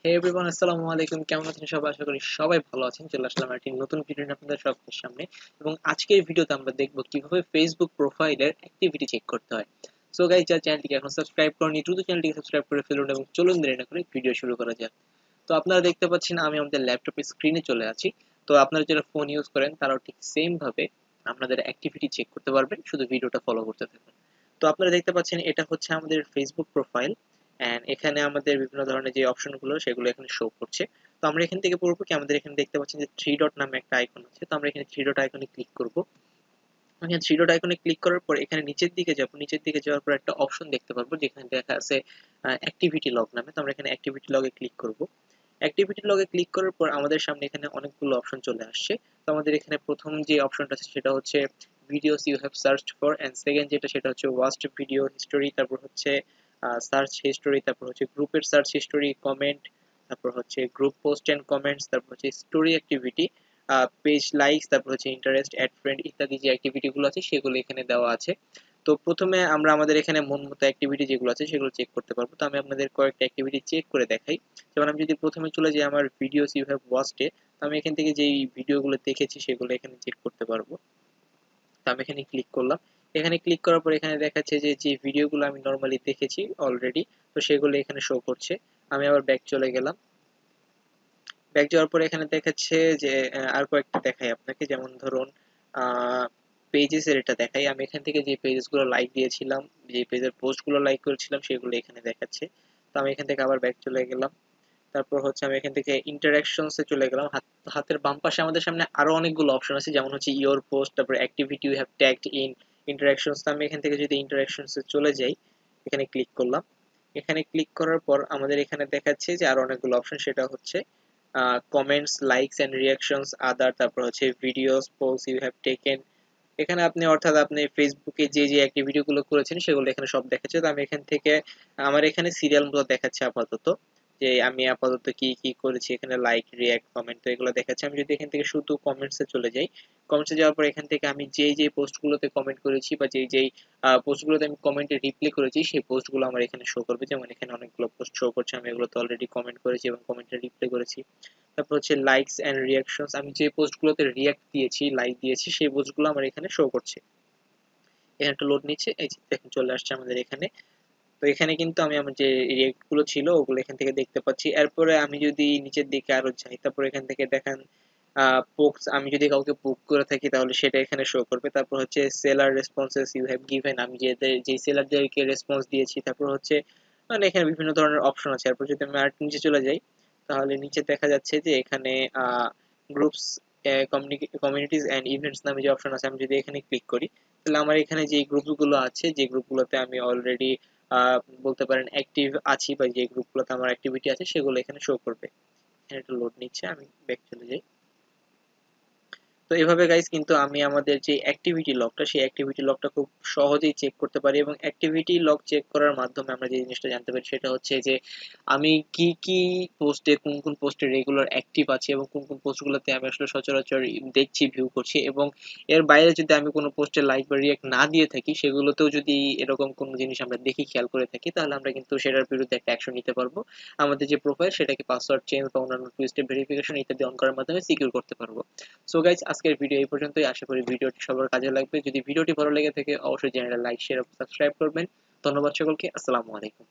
হে everyone, আসসালামু আলাইকুম। কেমন আছেন সবাই? আশা করি সবাই ভালো আছেন। চলে আসলাম একটি নতুন ভিডিও নিয়ে আপনাদের সবার সামনে। এবং আজকের ভিডিওতে আমরা দেখব কিভাবে ফেসবুক প্রোফাইলের অ্যাক্টিভিটি চেক করতে হয়। সো গাইস, যারা চ্যানেলটিকে এখন সাবস্ক্রাইব করেনি দ্রুত চ্যানেলটিকে সাবস্ক্রাইব করে ফেলুন এবং চলুন দেরি না করে ভিডিও শুরু করা যাক। তো আপনারা দেখতে পাচ্ছেন আমি আমাদের ল্যাপটপের স্ক্রিনে চলে আছি। তো আপনারা যারা ফোন ইউজ করেন তারাও ঠিক সেম ভাবে আপনাদের অ্যাক্টিভিটি চেক করতে পারবেন, শুধু ভিডিওটা ফলো করতে থাকুন। তো আপনারা দেখতে পাচ্ছেন এটা হচ্ছে আমাদের ফেসবুক প্রোফাইল। এন্ড এখানে আমাদের বিভিন্ন ধরনের যে অপশনগুলো সেগুলো এখানে শো করছে। তো আমরা এখান থেকে পড়বো কি, আমাদের এখানে দেখতে পাচ্ছেন যে থ্রি ডট নামে একটা আইকন আছে। তো আমরা এখানে থ্রি ডট আইকনে ক্লিক করব। এখানে থ্রি ডট আইকনে ক্লিক করার পর এখানে নিচের দিকে যাব। নিচের দিকে যাওয়ার পর একটা অপশন দেখতে পারবো যেখানে দেখা আছে অ্যাক্টিভিটি লগ নামে। তো আমরা এখানে অ্যাক্টিভিটি লগে ক্লিক করব। অ্যাক্টিভিটি লগে ক্লিক করার পর আমাদের সামনে এখানে অনেকগুলো অপশন চলে আসছে। তো আমাদের এখানে প্রথম যে অপশনটা আছে সেটা হচ্ছে videos you have searched for, and second যেটা সেটা হচ্ছে ওয়াচড ভিডিও হিস্টোরি, তারপর হচ্ছে সার্চ হিস্টোরি, তারপর হচ্ছে গ্রুপের সার্চ হিস্টোরি, কমেন্ট, তারপর হচ্ছে গ্রুপ পোস্ট এন্ড কমেন্টস, তারপর হচ্ছে স্টোরি অ্যাক্টিভিটি, পেজ লাইকস, তারপর হচ্ছে ইন্টারেস্ট, অ্যাড ফ্রেন্ড ইত্যাদি যে অ্যাক্টিভিটি গুলো আছে সেগুলো এখানে দেওয়া আছে। তো প্রথমে আমরা আমাদের এখানে মন মতো অ্যাক্টিভিটি যেগুলো আছে সেগুলো চেক করতে পারবো। তো আমি আপনাদের কয়েকটা অ্যাক্টিভিটি চেক করে দেখাই। যেমন আমি যদি প্রথমে চলে যাই আমার ভিডিওস ইউ হ্যাভ ওয়াচড এ, তো আমি এখান থেকে যেই ভিডিওগুলো দেখেছি সেগুলো এখানে চেক করতে পারবো। তো আমি এখানে ক্লিক করলাম। এখানে ক্লিক করার পর এখানে দেখাচ্ছে যে যে ভিডিওগুলো আমি নর্মালি দেখেছি অলরেডি, তো সেগুলো এখানে শো করছে। আমি আবার ব্যাক চলে গেলাম। ব্যাক যাওয়ার পরে এখানে দেখাচ্ছে যে আর কয়েকটা দেখাই আপনাকে। যেমন ধরুন পেজেস এর এটা দেখাই। আমি এখান থেকে যে পেজেস গুলো লাইক দিয়েছিলাম, যে পেজের পোস্ট গুলো লাইক করেছিলাম সেগুলো এখানে দেখাচ্ছে। তো আমি এখান থেকে আবার ব্যাক চলে গেলাম। তারপর হচ্ছে আমি এখান থেকে ইন্টারঅ্যাকশনস এ চলে গেলাম। হাতের বাম পাশে আমাদের সামনে আরো অনেকগুলো অপশন আছে, যেমন হচ্ছে ইওর পোস্ট, তারপর activity you have tagged in, interactions. তো আমি এখান থেকে যদি ইন্টারঅ্যাকশনস এ চলে যাই, এখানে ক্লিক করলাম। এখানে ক্লিক করার পর আমাদের এখানে দেখাচ্ছে যে আরো অনেকগুলো অপশন, সেটা হচ্ছে comments, likes and reactions, other, তারপর হচ্ছে videos, post you have taken. এখানে আপনি অর্থাৎ আপনি ফেসবুকে যে যে অ্যাক্টিভিটি গুলো করেছেন সেগুলো এখানে সব দেখাচ্ছে। তো আমি এখান থেকে আমার এখানে সিরিয়াল মতো দেখাচ্ছে আপাতত, যে আমি আপাতত কি কি করেছি। এখানে লাইক, রিঅ্যাক্ট, কমেন্ট, তো এগুলো দেখাচ্ছে। আমি যদি এখান থেকে শুধু কমেন্টস এ চলে যাই, কমেন্টস এ যাওয়ার পর এখান থেকে আমি যেই যেই পোস্টগুলোতে কমেন্ট করেছি বা যেই যেই পোস্টগুলোতে আমি কমেন্টে রিপ্লাই করেছি সেই পোস্টগুলো আমার এখানে শো করবে। যেমন এখানে অনেকগুলো পোস্ট শো করছে, আমি এগুলোতে অলরেডি কমেন্ট করেছি এবং কমেন্টে রিপ্লাই করেছি। তারপর হচ্ছে লাইকস এন্ড রিঅ্যাকশনস, আমি যে পোস্টগুলোতে রিঅ্যাক্ট দিয়েছি, লাইক দিয়েছি, সেই পোস্টগুলো আমার এখানে শো করছে। এখানে একটা লোড নিচ্ছে, এই যে দেখুন চলে আসছে আমাদের এখানে। তো এখানে কিন্তু আমি আমার যে রিয়েক্ট গুলো ছিল ওগুলো এখান থেকে দেখতে পাচ্ছি। এরপরে আমি যদি নিচের দিকে আরো যাই, তারপর এখান থেকে দেখেন পোকস, আমি যদি কাউকে পোক করে থাকি তাহলে সেটা এখানে শো করবে। তারপর হচ্ছে seller responses you have given, আমি যে সেলারদেরকে রেসপন্স দিয়েছি। তারপর হচ্ছে মানে এখানে বিভিন্ন ধরনের অপশন আছে। এরপর যদি আমি আর নিচে চলে যাই, তাহলে নিচে দেখা যাচ্ছে যে এখানে গ্রুপস, কমিউনিটিজ এন্ড ইভেন্টস নামে যে অপশন আছে, আমি যদি এখানে ক্লিক করি তাহলে আমার এখানে যে গ্রুপগুলো আছে, যে গ্রুপগুলোতে আমি অলরেডি বলতে পারেন অ্যাক্টিভ আছি বা যে গ্রুপগুলোতে আমার অ্যাক্টিভিটি আছে সেগুলো এখানে শো করবে। এখানে একটু লোড নিচ্ছে, আমি ব্যাক চলে যাই। তো এভাবে গাইস কিন্তু আমি আমাদের যে অ্যাক্টিভিটি লগটা সেই অ্যাক্টিভিটি লগটা খুব সহজেই চেক করতে পারি। এবং অ্যাক্টিভিটি লগ চেক করার মাধ্যমে আমরা যে জিনিসটা জানতে পারি সেটা হচ্ছে যে আমি কি কি পোস্টে, কোন কোন পোস্টে রেগুলার অ্যাক্টিভ আছি এবং কোন কোন পোস্টগুলোতে আমি আসলে সচরাচর দেখছি, ভিউ করছি। এবং এর বাইরে যদি আমি কোনো পোস্টে লাইক বা রিঅ্যাক্ট না দিয়ে থাকি, সেগুলোতেও যদি এরকম কোনো জিনিস আমরা দেখি, খেয়াল করে থাকি, তাহলে আমরা কিন্তু সেটার বিরুদ্ধে একটা অ্যাকশন নিতে পারবো। আমাদের যে প্রোফাইল সেটাকে পাসওয়ার্ড চেঞ্জ বা অন্যান্য টু স্টেপ ভেরিফিকেশন ইত্যাদি অন করার মাধ্যমে সিকিউর করতে পারবো। সো গাইজ, আজকের ভিডিও এই পর্যন্তই। আশা করি ভিডিওটি সবার কাজে লাগবে। যদি ভিডিওটি ভালো লেগে থাকে অবশ্যই চ্যানেলটা লাইক, শেয়ার এবং সাবস্ক্রাইব করবেন। ধন্যবাদ সকলকে। আসসালামু আলাইকুম।